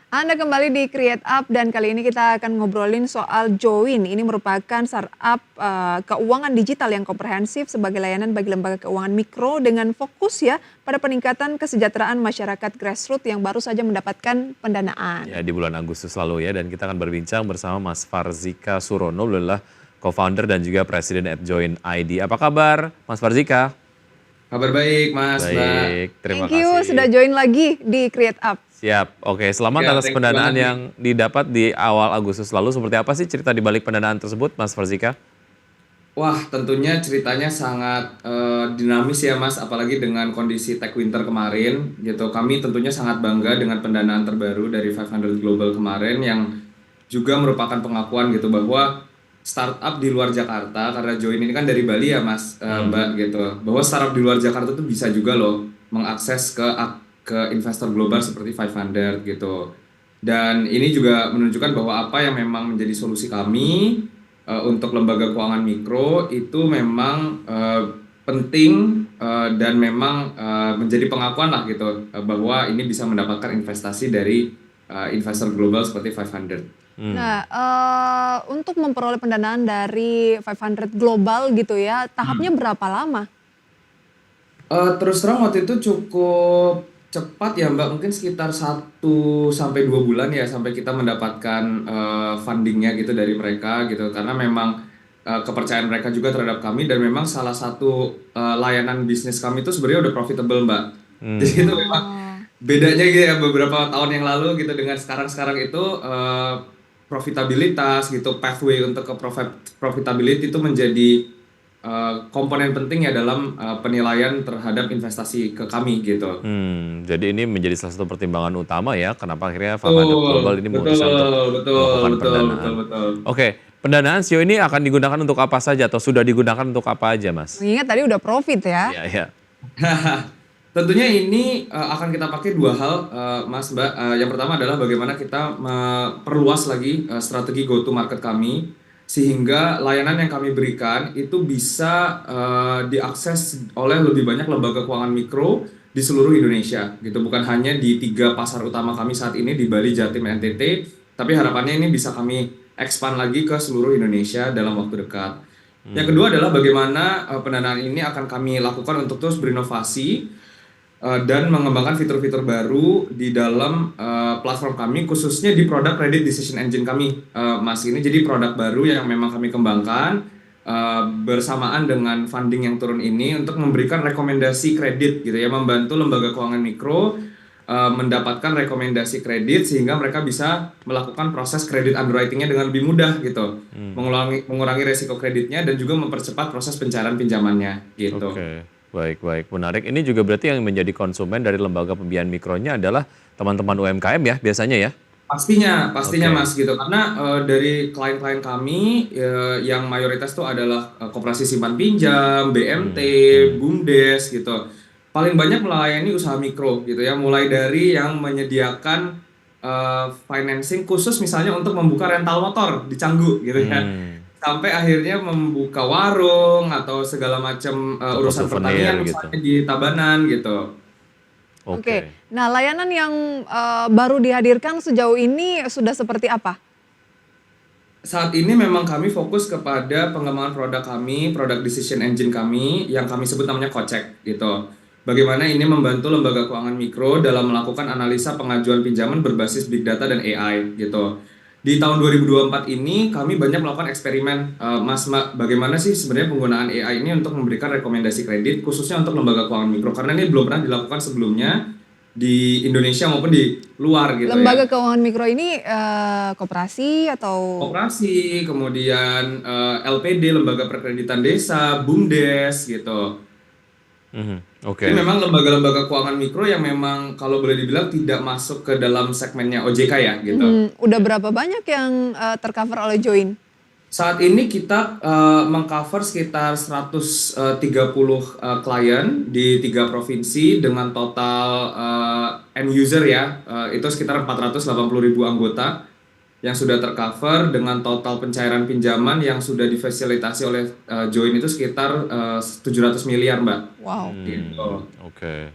Anda kembali di Create Up dan kali ini kita akan ngobrolin soal Join. Ini merupakan startup keuangan digital yang komprehensif sebagai layanan bagi lembaga keuangan mikro dengan fokus ya pada peningkatan kesejahteraan masyarakat grassroots yang baru saja mendapatkan pendanaan. Ya, di bulan Agustus lalu ya, dan kita akan berbincang bersama Mas Farzika Surono, adalah co-founder dan juga presiden at Join ID. Apa kabar Mas Farzika? Kabar baik, Mas, Mbak. Baik, terima Thank you kasih. sudah join lagi di Create Up. Siap, oke. Selamat Ya, atas thank you pendanaan banget yang didapat di awal Agustus lalu. Seperti apa sih cerita di balik pendanaan tersebut, Mas Farzika? Wah, tentunya ceritanya sangat dinamis ya, Mas, apalagi dengan kondisi Tech Winter kemarin gitu. Kami tentunya sangat bangga dengan pendanaan terbaru dari 500 Global kemarin yang juga merupakan pengakuan gitu bahwa startup di luar Jakarta, karena Join ini kan dari Bali ya, Mas, Mbak gitu. Bahwa startup di luar Jakarta tuh bisa juga loh mengakses ke investor global seperti 500 gitu. Dan ini juga menunjukkan bahwa apa yang memang menjadi solusi kami untuk lembaga keuangan mikro itu memang penting dan memang menjadi pengakuan lah gitu bahwa ini bisa mendapatkan investasi dari investor global seperti 500. Nah, untuk memperoleh pendanaan dari 500 Global gitu ya, tahapnya berapa lama? Terus terang waktu itu cukup cepat ya Mbak, mungkin sekitar 1 sampai 2 bulan ya sampai kita mendapatkan fundingnya gitu dari mereka gitu, karena memang kepercayaan mereka juga terhadap kami dan memang salah satu layanan bisnis kami itu sebenarnya udah profitable Mbak. Jadi itu memang Oh, bedanya gitu ya beberapa tahun yang lalu gitu dengan sekarang itu profitabilitas gitu, pathway untuk ke profitability itu menjadi komponen penting ya dalam penilaian terhadap investasi ke kami gitu. Jadi ini menjadi salah satu pertimbangan utama ya, kenapa akhirnya 500 Betul, Global ini betul, memutuskan untuk betul, melakukan betul, betul, pendanaan. betul. Oke, pendanaan sio ini akan digunakan untuk apa saja atau sudah digunakan untuk apa aja, Mas? mengingat tadi udah profit ya. Iya, iya. Tentunya ini akan kita pakai dua hal, Mas Mbak. Yang pertama adalah bagaimana kita memperluas lagi strategi go to market kami sehingga layanan yang kami berikan itu bisa diakses oleh lebih banyak lembaga keuangan mikro di seluruh Indonesia gitu. Bukan hanya di 3 pasar utama kami saat ini di Bali, Jatim, NTT, tapi harapannya ini bisa kami expand lagi ke seluruh Indonesia dalam waktu dekat. Yang kedua adalah bagaimana pendanaan ini akan kami lakukan untuk terus berinovasi dan mengembangkan fitur-fitur baru di dalam platform kami, khususnya di produk credit decision engine kami, Mas. Ini jadi produk baru yang memang kami kembangkan bersamaan dengan funding yang turun ini untuk memberikan rekomendasi kredit gitu ya, membantu lembaga keuangan mikro mendapatkan rekomendasi kredit sehingga mereka bisa melakukan proses kredit underwriting-nya dengan lebih mudah gitu, mengurangi resiko kreditnya dan juga mempercepat proses pencairan pinjamannya gitu. Oke, baik, menarik. Ini juga berarti yang menjadi konsumen dari lembaga pembiayaan mikronya adalah teman-teman UMKM ya biasanya ya? Pastinya Oke. Mas gitu, karena dari klien-klien kami yang mayoritas tuh adalah koperasi simpan pinjam, BMT, BUMDes gitu. Paling banyak melayani usaha mikro gitu ya, mulai dari yang menyediakan financing khusus misalnya untuk membuka rental motor di Canggu gitu ya. Sampai akhirnya membuka warung atau segala macam Toko urusan souvenir pertanian gitu. misalnya di Tabanan gitu. Oke, Oke. nah layanan yang baru dihadirkan sejauh ini sudah seperti apa? Saat ini memang kami fokus kepada pengembangan produk kami, produk decision engine kami yang kami sebut namanya Kocek gitu. Bagaimana ini membantu lembaga keuangan mikro dalam melakukan analisa pengajuan pinjaman berbasis big data dan AI gitu. Di tahun 2024 ini kami banyak melakukan eksperimen, Mas, Mbak, bagaimana sih sebenarnya penggunaan AI ini untuk memberikan rekomendasi kredit khususnya untuk lembaga keuangan mikro, karena ini belum pernah dilakukan sebelumnya di Indonesia maupun di luar gitu ya. Lembaga keuangan mikro ini koperasi atau Koperasi, kemudian LPD, Lembaga Perkreditan Desa, BUMDes gitu. Jadi Oke. memang lembaga-lembaga keuangan mikro yang memang kalau boleh dibilang tidak masuk ke dalam segmennya OJK ya gitu. udah berapa banyak yang tercover oleh Join? Saat ini kita mengcover sekitar 130 klien di 3 provinsi dengan total end user ya, itu sekitar 480.000 anggota yang sudah tercover dengan total pencairan pinjaman yang sudah difasilitasi oleh Join itu sekitar 700 miliar Mbak. Wow. Gitu. Oke.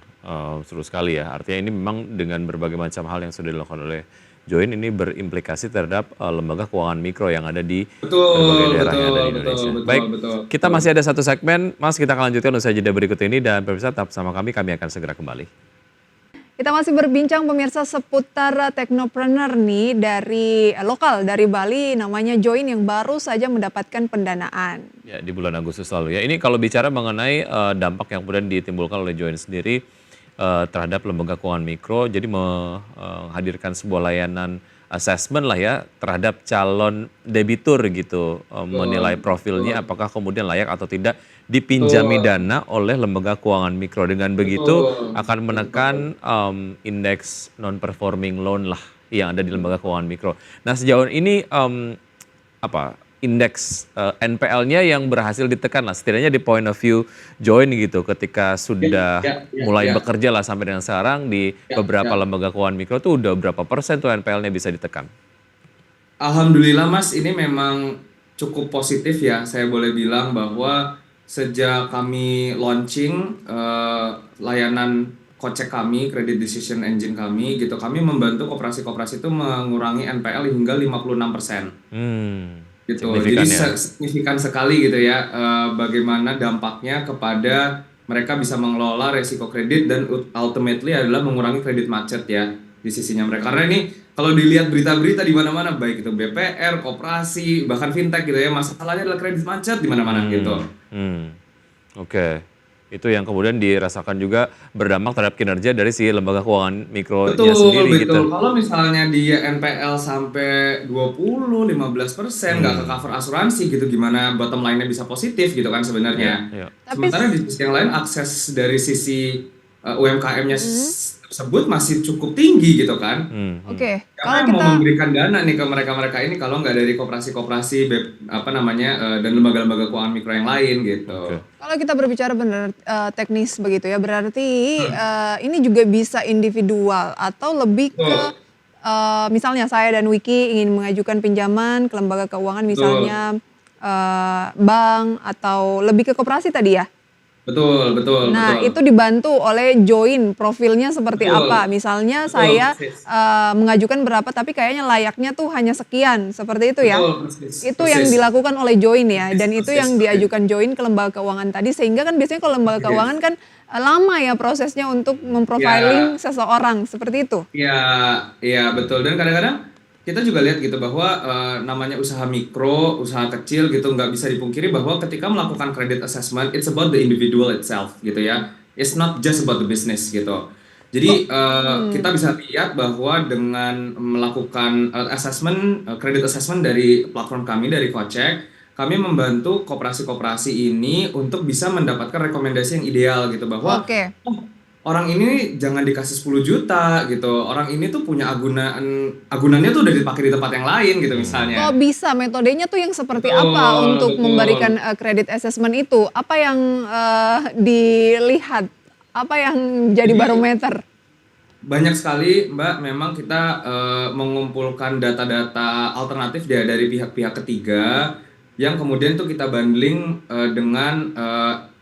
Seru sekali ya. Artinya ini memang dengan berbagai macam hal yang sudah dilakukan oleh Join ini berimplikasi terhadap lembaga keuangan mikro yang ada di berbagai Betul, daerah yang ada betul, di betul, Indonesia. betul, Baik, betul, kita betul. masih ada satu segmen, Mas, kita akan lanjutkan usai jeda berikut ini dan pemirsa tetap sama kami akan segera kembali. Kita masih berbincang pemirsa seputar teknopreneur nih dari lokal dari Bali namanya Join yang baru saja mendapatkan pendanaan. Ya, di bulan Agustus lalu ya. Ini kalau bicara mengenai dampak yang kemudian ditimbulkan oleh Join sendiri terhadap lembaga keuangan mikro, jadi menghadirkan sebuah layanan assessment lah ya terhadap calon debitur gitu, menilai profilnya apakah kemudian layak atau tidak dipinjami Betul, dana oleh lembaga keuangan mikro. Dengan begitu betul, akan menekan betul. indeks non performing loan lah yang ada di lembaga keuangan mikro. Nah sejauh ini apa indeks NPL-nya yang berhasil ditekan lah setidaknya di point of view Join gitu ketika Ya, sudah ya, ya, mulai ya, bekerja lah sampai dengan sekarang di ya, beberapa ya. lembaga keuangan mikro tuh udah berapa persen tuh NPL-nya bisa ditekan? Alhamdulillah Mas, ini memang cukup positif ya. Saya boleh bilang bahwa sejak kami launching layanan Kocek kami, Credit Decision Engine kami gitu, kami membantu koperasi-koperasi itu mengurangi NPL hingga 56%. Gitu. Jadi Signifikan ya. signifikan sekali gitu ya, bagaimana dampaknya kepada mereka bisa mengelola resiko kredit dan ultimately adalah mengurangi kredit macet ya di sisinya mereka. Karena ini kalau dilihat berita-berita di mana-mana baik itu BPR, koperasi, bahkan fintech gitu ya, masalahnya adalah kredit macet di mana-mana gitu. Hmm, oke. Itu yang kemudian dirasakan juga berdampak terhadap kinerja dari si lembaga keuangan mikronya Betul, sendiri betul. gitu. Kalau misalnya dia NPL sampai 20, 15% nggak ke Hmm, cover asuransi gitu, gimana bottom line-nya bisa positif gitu kan ya, sebenarnya. ya. Tapi Sementara di sisi yang lain akses dari sisi UMKM-nya tersebut masih cukup tinggi gitu kan. Hmm, hmm. oke, Siapa kalau yang mau kita memberikan dana nih ke mereka-mereka ini kalau nggak dari koperasi-koperasi, dan lembaga-lembaga keuangan mikro yang lain gitu. Oke. kalau kita berbicara benar teknis begitu ya, berarti ini juga bisa individual atau lebih ke Betul, misalnya saya dan Wiki ingin mengajukan pinjaman ke lembaga keuangan betul, misalnya bank atau lebih ke koperasi tadi ya? betul, betul, Nah, betul, itu dibantu oleh Join, profilnya seperti betul, apa? Misalnya betul, saya persis. mengajukan berapa, tapi kayaknya layaknya tuh hanya sekian, seperti itu ya? Betul, persis, Itu yang persis, dilakukan oleh Join ya, persis, dan itu persis, yang persis. diajukan Join ke lembaga keuangan tadi, sehingga kan biasanya kalau lembaga keuangan Yes. kan lama ya prosesnya untuk memprofiling Ya, seseorang, seperti itu. ya, ya betul. Dan kadang-kadang kita juga lihat gitu bahwa namanya usaha mikro, usaha kecil gitu nggak bisa dipungkiri bahwa ketika melakukan credit assessment, it's about the individual itself gitu ya. It's not just about the business gitu. Kok Jadi kita bisa lihat bahwa dengan melakukan credit assessment dari platform kami dari Kocek, kami membantu koperasi-koperasi ini untuk bisa mendapatkan rekomendasi yang ideal gitu bahwa oke. oh, orang ini jangan dikasih 10 juta gitu. Orang ini tuh punya agunannya tuh udah dipakai di tempat yang lain gitu Kok misalnya. bisa? Metodenya tuh yang seperti apa Betul, untuk betul. memberikan credit assessment itu? Apa yang dilihat? Apa yang jadi Jadi barometer? banyak sekali Mbak, memang kita mengumpulkan data-data alternatif dari pihak-pihak ketiga yang kemudian tuh kita bundling dengan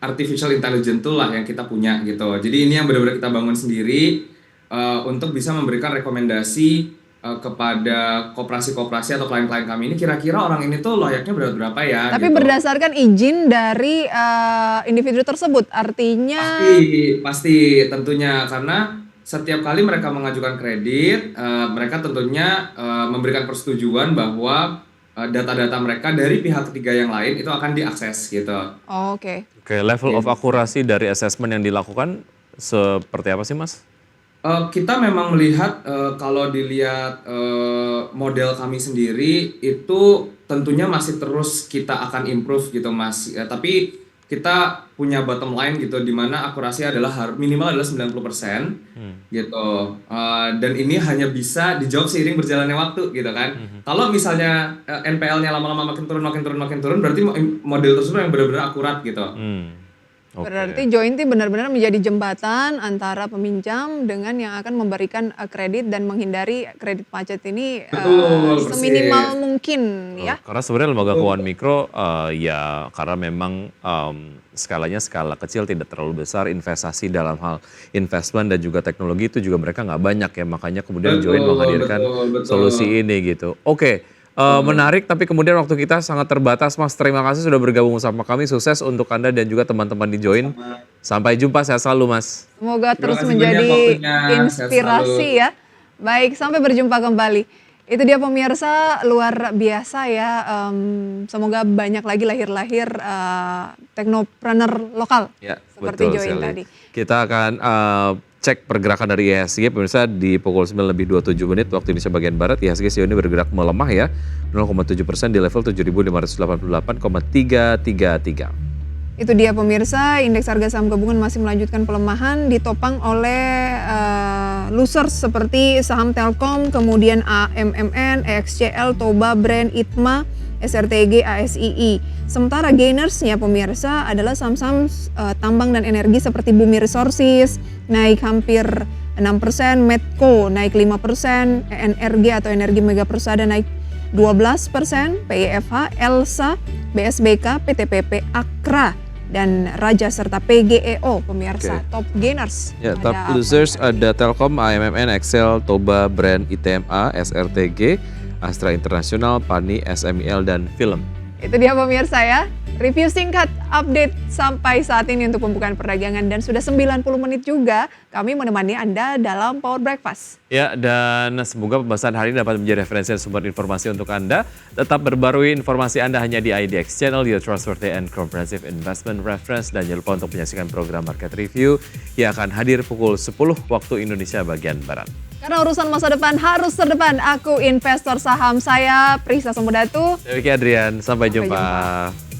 artificial intelligence tool lah yang kita punya gitu. Jadi ini yang benar-benar kita bangun sendiri untuk bisa memberikan rekomendasi kepada koperasi-koperasi atau klien-klien kami ini kira-kira orang ini tuh layaknya berapa ya Tapi gitu. berdasarkan izin dari individu tersebut, Pasti, artinya pasti tentunya karena setiap kali mereka mengajukan kredit, mereka tentunya memberikan persetujuan bahwa data-data mereka dari pihak ketiga yang lain itu akan diakses gitu. oh, oke. Oke, level of Gitu. akurasi dari assessment yang dilakukan seperti apa sih, Mas? Kita memang melihat kalau dilihat model kami sendiri itu tentunya masih terus kita akan improve gitu Mas. Ya, tapi kita punya bottom line gitu di mana akurasi adalah minimal adalah 90% gitu. Dan ini hanya bisa dijawab seiring berjalannya waktu gitu kan. Kalau misalnya NPL-nya lama-lama makin turun makin turun makin turun berarti model tersebut yang benar-benar akurat gitu. Hmm. Oke. Berarti Join ini benar-benar menjadi jembatan antara peminjam dengan yang akan memberikan kredit dan menghindari kredit macet ini Betul, seminimal persis. mungkin ya. Karena sebenarnya lembaga keuangan mikro ya karena memang skalanya skala kecil tidak terlalu besar, investasi dalam hal investment dan juga teknologi itu juga mereka nggak banyak ya, makanya kemudian Join Betul, menghadirkan betul, betul. solusi ini gitu. Oke, menarik tapi kemudian waktu kita sangat terbatas Mas. Terima kasih sudah bergabung sama kami, sukses untuk Anda dan juga teman-teman di Join. Sampai jumpa, sehat selalu Mas. Semoga Terima terus kasih banyak menjadi waktunya. Sehat inspirasi selalu. ya. Baik, sampai berjumpa kembali. Itu dia pemirsa, luar biasa ya. Semoga banyak lagi lahir-lahir teknopreneur lokal Ya, seperti betul Join sekali. tadi. Kita akan cek pergerakan dari IHSG pemirsa di pukul 9:27 waktu Indonesia bagian Barat. IHSG sejauh ini bergerak melemah ya, 0,7% di level 7.588,333. Itu dia pemirsa, indeks harga saham gabungan masih melanjutkan pelemahan ditopang oleh losers seperti saham Telkom, kemudian AMMN, EXCL, Toba, Brand, ITMA, SRTG, ASII. Sementara gainersnya pemirsa adalah saham-saham tambang dan energi seperti Bumi Resources naik hampir 6%, Medco naik 5%, ENRG atau Energi Mega Persada naik 12%, PYFH, ELSA, BSBK, PTPP, Akra, dan Raja serta PGEO pemirsa. Oke. Top gainers. Ya, Ada top apa losers hari ini? ada Telkom, AMMN, Excel, Toba, Brand, ITMA, SRTG, Astra International, Pani, SMIL, dan Film. Itu dia pemirsa ya. Review singkat update sampai saat ini untuk pembukaan perdagangan dan sudah 90 menit juga kami menemani Anda dalam Power Breakfast. Ya, dan semoga pembahasan hari ini dapat menjadi referensi dan sumber informasi untuk Anda. Tetap berbarui informasi Anda hanya di IDX Channel, your trustworthy and comprehensive investment reference. Dan jangan lupa untuk menyaksikan program Market Review yang akan hadir pukul 10 waktu Indonesia bagian Barat. Karena urusan masa depan harus terdepan. Aku investor saham, saya Prisa Sembodatu. Demikian Adrian, sampai Sampai jumpa. jumpa.